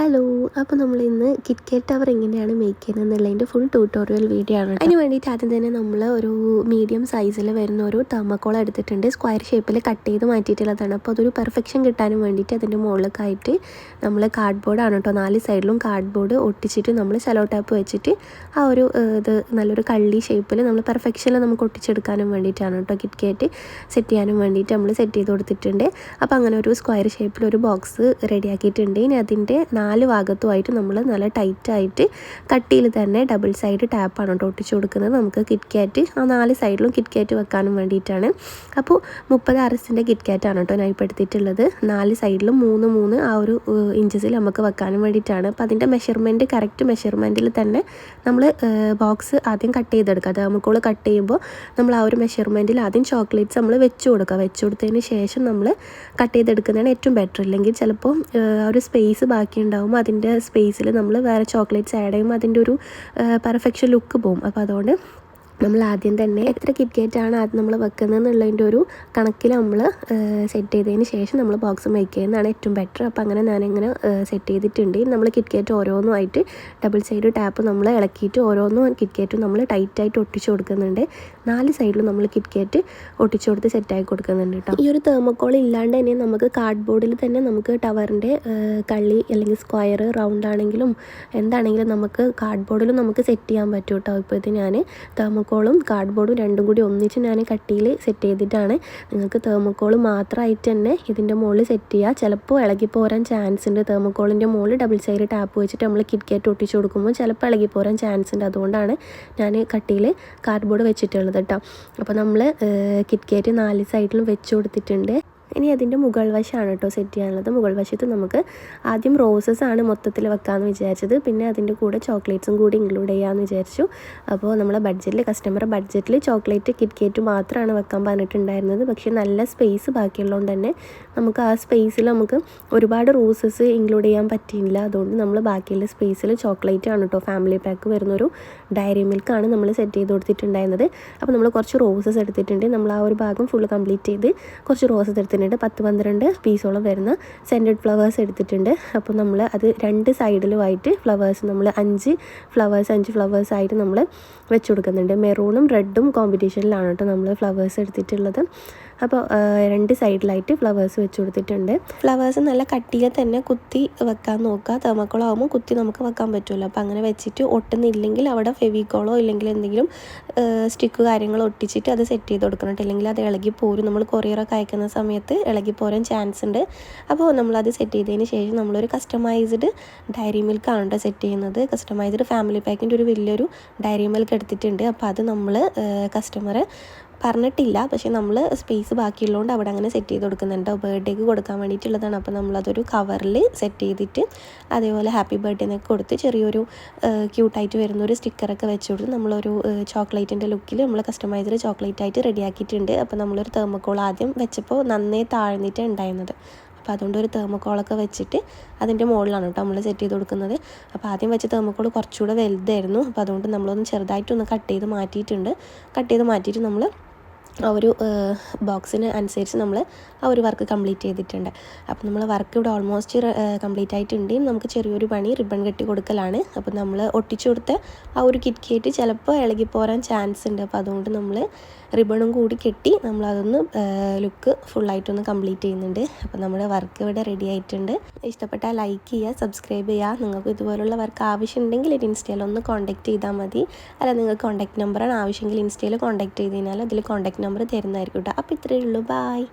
Hello, അപ്പോൾ നമ്മളിന്ന് KitKat tower എങ്ങനെയാണ് മേക്ക് ചെയ്യുന്നത് എന്നുള്ളതിൻ്റെ ഫുൾ ട്യൂട്ടോറിയൽ വീഡിയോ ആണ്. അതിന് വേണ്ടിയിട്ട് ആദ്യം തന്നെ നമ്മൾ ഒരു മീഡിയം സൈസിൽ വരുന്ന ഒരു തെർമോക്കോൾ എടുത്തിട്ടുണ്ട്. സ്ക്വയർ ഷേപ്പിൽ കട്ട് ചെയ്ത് മാറ്റിയിട്ടുള്ളതാണ്. അപ്പോൾ അതൊരു പെർഫെക്ഷൻ കിട്ടാനും വേണ്ടിയിട്ട് അതിൻ്റെ മുകളിലേക്കായിട്ട് നമ്മൾ കാർഡ്ബോർഡാണ് കേട്ടോ, 4 സൈഡിലും കാർഡ്ബോർഡ് ഒട്ടിച്ചിട്ട് നമ്മൾ സെലോ ടാപ്പ് വെച്ചിട്ട് ആ ഒരു ഇത് നല്ലൊരു കള്ളി ഷേപ്പിൽ നമ്മൾ പെർഫെക്ഷനിൽ നമുക്ക് ഒട്ടിച്ചെടുക്കാനും വേണ്ടിയിട്ടാണ് കേട്ടോ കിറ്റ്കാറ്റ് സെറ്റ് ചെയ്യാനും വേണ്ടിയിട്ട് നമ്മൾ സെറ്റ് ചെയ്ത് കൊടുത്തിട്ടുണ്ട്. അപ്പോൾ അങ്ങനെ ഒരു സ്ക്വയർ ഷേപ്പിൽ ഒരു ബോക്സ് റെഡിയാക്കിയിട്ടുണ്ട്. ഇനി അതിൻ്റെ 4 ഭാഗത്തുമായിട്ട് നമ്മൾ നല്ല ടൈറ്റായിട്ട് കട്ടിയിൽ തന്നെ ഡബിൾ സൈഡ് ടാപ്പാണ് കേട്ടോ ഒട്ടിച്ച് കൊടുക്കുന്നത്. നമുക്ക് കിറ്റ്കാറ്റ് ആ 4 സൈഡിലും കിറ്റ്കാറ്റ് വെക്കാനും വേണ്ടിയിട്ടാണ്. അപ്പോൾ 30 RSൻ്റെ കിറ്റ്കാറ്റാണ് കേട്ടോ ഞാൻ ഇപ്പോൾ എടുത്തിട്ടുള്ളത്. 4 സൈഡിലും 3 ആ ഒരു ഇഞ്ചസിൽ നമുക്ക് വെക്കാനും വേണ്ടിയിട്ടാണ്. അപ്പോൾ അതിൻ്റെ മെഷർമെൻറ്റ് കറക്റ്റ് മെഷർമെൻറ്റിൽ തന്നെ നമ്മൾ ബോക്സ് ആദ്യം കട്ട് ചെയ്തെടുക്കുക. തെർമോക്കോൾ കട്ട് ചെയ്യുമ്പോൾ നമ്മൾ ആ ഒരു മെഷർമെൻറ്റിൽ ആദ്യം ചോക്ലേറ്റ്സ് നമ്മൾ വെച്ച് കൊടുത്തതിന് ശേഷം നമ്മൾ കട്ട് ചെയ്തെടുക്കുന്നതാണ് ഏറ്റവും ബെറ്റർ. ഇല്ലെങ്കിൽ ചിലപ്പോൾ ആ ഒരു സ്പേസ് ബാക്കി ഉണ്ടാകുമ്പോൾ അതിൻ്റെ സ്പേസിൽ നമ്മൾ വേറെ ചോക്ലേറ്റ്സ് ആഡ് ചെയ്യുമ്പോൾ അതിൻ്റെ ഒരു പെർഫെക്ഷൻ ലുക്ക് പോകും. അപ്പോൾ അതുകൊണ്ട് നമ്മൾ ആദ്യം തന്നെ എത്ര കിറ്റ്കാറ്റാണ് ആദ്യം നമ്മൾ വെക്കുന്നത് എന്നുള്ളതിൻ്റെ ഒരു കണക്കിൽ നമ്മൾ സെറ്റ് ചെയ്തതിന് ശേഷം നമ്മൾ ബോക്സ് മേക്ക് ചെയ്യുന്നതാണ് ഏറ്റവും ബെറ്റർ. അപ്പോൾ അങ്ങനെ ഞാനിങ്ങനെ സെറ്റ് ചെയ്തിട്ടുണ്ട്. നമ്മൾ കിറ്റ്കാറ്റ് ഓരോന്നുമായിട്ട് ഡബിൾ സൈഡ് ടാപ്പ് നമ്മൾ ഇളക്കിയിട്ട് ഓരോന്നും കിറ്റ്കാറ്റും നമ്മൾ ടൈറ്റായിട്ട് ഒട്ടിച്ച് കൊടുക്കുന്നുണ്ട്. 4 സൈഡിലും നമ്മൾ കിറ്റ്കാറ്റ് ഒട്ടിച്ച് കൊടുത്ത് സെറ്റാക്കി കൊടുക്കുന്നുണ്ട് കേട്ടോ. ഈ ഒരു തെർമോക്കോൾ ഇല്ലാണ്ട് തന്നെ നമുക്ക് കാർഡ്ബോർഡിൽ തന്നെ നമുക്ക് ടവറിൻ്റെ കള്ളി അല്ലെങ്കിൽ സ്ക്വയർ റൗണ്ട് ആണെങ്കിലും എന്താണെങ്കിലും നമുക്ക് കാർഡ്ബോർഡിലും നമുക്ക് സെറ്റ് ചെയ്യാൻ പറ്റും കേട്ടോ. ഇപ്പോൾ ഇത് ഞാൻ തെർമോക്കോളും കാർഡ്ബോർഡും രണ്ടും കൂടി ഒന്നിച്ച് ഞാൻ കട്ടിയിൽ സെറ്റ് ചെയ്തിട്ടാണ്. നിങ്ങൾക്ക് തെർമോക്കോൾ മാത്രമായിട്ട് തന്നെ ഇതിൻ്റെ മുകളിൽ സെറ്റ് ചെയ്യുക. ചിലപ്പോൾ ഇളകിപ്പോരാൻ ചാൻസ് ഉണ്ട്. തെർമോക്കോളിൻ്റെ മുകളിൽ ഡബിൾ സൈഡ് ടാപ്പ് വെച്ചിട്ട് നമ്മൾ കിറ്റ്കാറ്റ് ഒട്ടിച്ച് കൊടുക്കുമ്പോൾ ചിലപ്പോൾ ഇളകിപ്പോരാൻ ചാൻസ് ഉണ്ട്. അതുകൊണ്ടാണ് ഞാൻ കട്ടിയിൽ കാർഡ്ബോർഡ് വെച്ചിട്ടുള്ളത് കേട്ടോ. അപ്പോൾ നമ്മൾ കിറ്റ്കാറ്റ് 4 സൈഡിലും വെച്ച് കൊടുത്തിട്ടുണ്ട്. ഇനി അതിൻ്റെ മുകൾ വശമാണ് കേട്ടോ സെറ്റ് ചെയ്യാനുള്ളത്. മുകൾ വശത്ത് നമുക്ക് ആദ്യം റോസസ് ആണ് മൊത്തത്തിൽ വെക്കാമെന്ന് വിചാരിച്ചത്. പിന്നെ അതിൻ്റെ കൂടെ ചോക്ലേറ്റ്സും കൂടി ഇൻക്ലൂഡ് ചെയ്യാമെന്ന് വിചാരിച്ചു. അപ്പോൾ നമ്മളെ കസ്റ്റമർ ബഡ്ജറ്റിൽ ചോക്ലേറ്റ് കിറ്റ്കാറ്റ് മാത്രമാണ് വെക്കാൻ പറഞ്ഞിട്ടുണ്ടായിരുന്നത്. പക്ഷേ നല്ല സ്പേസ് ബാക്കിയുള്ളതുകൊണ്ട് തന്നെ നമുക്ക് ആ സ്പേസിൽ നമുക്ക് ഒരുപാട് റോസസ് ഇൻക്ലൂഡ് ചെയ്യാൻ പറ്റിയില്ല. അതുകൊണ്ട് നമ്മൾ ബാക്കിയുള്ള സ്പേസിൽ ചോക്ലേറ്റ് ആണ് കേട്ടോ, ഫാമിലി പാക്ക് വരുന്നൊരു ഡയറി മിൽക്കാണ് നമ്മൾ സെറ്റ് ചെയ്ത് കൊടുത്തിട്ടുണ്ടായിരുന്നത്. അപ്പോൾ നമ്മൾ കുറച്ച് റോസസ് എടുത്തിട്ടുണ്ട്. നമ്മൾ ആ ഒരു ഭാഗം ഫുള്ള് കംപ്ലീറ്റ് ചെയ്ത് കുറച്ച് റോസസ് എടുത്തിട്ടുണ്ട്. 10-12 പീസോളം വരുന്ന സെൻറ്റഡ് ഫ്ലവേഴ്സ് എടുത്തിട്ടുണ്ട്. അപ്പോൾ നമ്മൾ അത് 2 സൈഡിലുമായിട്ട് ഫ്ലവേഴ്സ് നമ്മൾ 5 ഫ്ലവേഴ്സ് ആയിട്ട് നമ്മൾ വെച്ച് കൊടുക്കുന്നുണ്ട്. മെറൂണും റെഡും കോമ്പിനേഷനിലാണ് കേട്ടോ നമ്മൾ ഫ്ലവേഴ്സ് എടുത്തിട്ടുള്ളത്. അപ്പോൾ 2 സൈഡിലായിട്ട് ഫ്ലവേഴ്സ് വെച്ച് കൊടുത്തിട്ടുണ്ട്. ഫ്ലവേഴ്സ് നല്ല കട്ടിയിൽ തന്നെ കുത്തി വെക്കാൻ നോക്കുക. തെർമോക്കോൾ ആകുമ്പോൾ കുത്തി നമുക്ക് വെക്കാൻ പറ്റുമല്ലോ. അപ്പോൾ അങ്ങനെ വെച്ചിട്ട് ഒട്ടുന്നില്ലെങ്കിൽ അവിടെ ഫെവിക്കോളോ ഇല്ലെങ്കിൽ എന്തെങ്കിലും സ്റ്റിക്ക് കാര്യങ്ങൾ ഒട്ടിച്ചിട്ട് അത് സെറ്റ് ചെയ്ത് കൊടുക്കണം. ഇല്ലെങ്കിൽ അത് ഇളകി പോരും. നമ്മൾ കൊറിയറൊക്കെ അയക്കുന്ന സമയത്ത് ഇളകി പോരാൻ ചാൻസ് ഉണ്ട്. അപ്പോൾ നമ്മളത് സെറ്റ് ചെയ്തതിന് ശേഷം നമ്മളൊരു കസ്റ്റമൈസ്ഡ് ഡയറി മിൽക്കാണ് കേട്ടോ സെറ്റ് ചെയ്യുന്നത്. കസ്റ്റമൈസ്ഡ് ഫാമിലി പാക്കിൻ്റെ ഒരു വലിയൊരു ഡയറി മിൽക്ക് എടുത്തിട്ടുണ്ട്. അപ്പോൾ അത് നമ്മൾ കസ്റ്റമറെ പറഞ്ഞിട്ടില്ല, പക്ഷേ നമ്മൾ സ്പേസ് ബാക്കിയുള്ളതുകൊണ്ട് അവിടെ അങ്ങനെ സെറ്റ് ചെയ്ത് കൊടുക്കുന്നുണ്ട്. ബർത്ത്ഡേക്ക് കൊടുക്കാൻ വേണ്ടിയിട്ടുള്ളതാണ്. അപ്പോൾ നമ്മളതൊരു കവറിൽ സെറ്റ് ചെയ്തിട്ട് അതേപോലെ ഹാപ്പി ബർത്ത്ഡേ എന്നൊക്കെ കൊടുത്ത് ചെറിയൊരു ക്യൂട്ടായിട്ട് വരുന്നൊരു സ്റ്റിക്കറൊക്കെ വെച്ച് കൊടുത്ത് നമ്മളൊരു ചോക്ലേറ്റിൻ്റെ ലുക്കിൽ നമ്മൾ കസ്റ്റമൈസ്ഡ് ചോക്ലേറ്റ് ആയിട്ട് റെഡിയാക്കിയിട്ടുണ്ട്. അപ്പോൾ നമ്മളൊരു തെർമോക്കോൾ ആദ്യം വെച്ചപ്പോൾ നന്നേ താഴ്ന്നിട്ട് ഉണ്ടായിരുന്നത്. അപ്പോൾ അതുകൊണ്ട് ഒരു തെർമോക്കോളൊക്കെ വെച്ചിട്ട് അതിൻ്റെ മുകളിലാണ് കേട്ടോ നമ്മൾ സെറ്റ് ചെയ്ത് കൊടുക്കുന്നത്. അപ്പോൾ ആദ്യം വെച്ച തെർമോക്കോൾ കുറച്ചുകൂടെ വലുതായിരുന്നു. അപ്പോൾ അതുകൊണ്ട് നമ്മളൊന്ന് ചെറുതായിട്ടൊന്ന് കട്ട് ചെയ്ത് മാറ്റിയിട്ട് നമ്മൾ ആ ഒരു ബോക്സിന് അനുസരിച്ച് നമ്മൾ ആ ഒരു വർക്ക് കംപ്ലീറ്റ് ചെയ്തിട്ടുണ്ട്. അപ്പോൾ നമ്മൾ വർക്ക് ഇവിടെ ഓൾമോസ്റ്റ് കംപ്ലീറ്റ് ആയിട്ടുണ്ട്. നമുക്ക് ചെറിയൊരു പണി റിബൺ കെട്ടി കൊടുക്കലാണ്. അപ്പോൾ നമ്മൾ ഒട്ടിച്ചു കൊടുത്ത ആ ഒരു കിറ്റ്കാറ്റ് ചിലപ്പോൾ ഇളകിപ്പോരാൻ ചാൻസ് ഉണ്ട്. അപ്പോൾ അതുകൊണ്ട് നമ്മൾ റിബണും കൂടി കെട്ടി നമ്മളതൊന്ന് ലുക്ക് ഫുള്ളായിട്ടൊന്ന് കംപ്ലീറ്റ് ചെയ്യുന്നുണ്ട്. അപ്പോൾ നമ്മുടെ വർക്ക് ഇവിടെ റെഡി ആയിട്ടുണ്ട്. ഇഷ്ടപ്പെട്ടാൽ ലൈക്ക് ചെയ്യുക, സബ്സ്ക്രൈബ് ചെയ്യുക. നിങ്ങൾക്ക് ഇതുപോലുള്ള വർക്ക് ആവശ്യമുണ്ടെങ്കിൽ ഇൻസ്റ്റയിൽ ഒന്ന് കോൺടാക്ട് ചെയ്താൽ മതി. അല്ല, നിങ്ങൾക്ക് കോൺടാക്ട് നമ്പറാണ് ആവശ്യമെങ്കിൽ ഇൻസ്റ്റയിൽ കോൺടാക്ട് ചെയ്ത് കഴിഞ്ഞാൽ അതിൽ കോൺടാക്ട് നമ്പർ തരുന്നതായിരിക്കും കേട്ടോ. അപ്പോൾ ഇത്രയേ ഉള്ളൂ. ബൈ.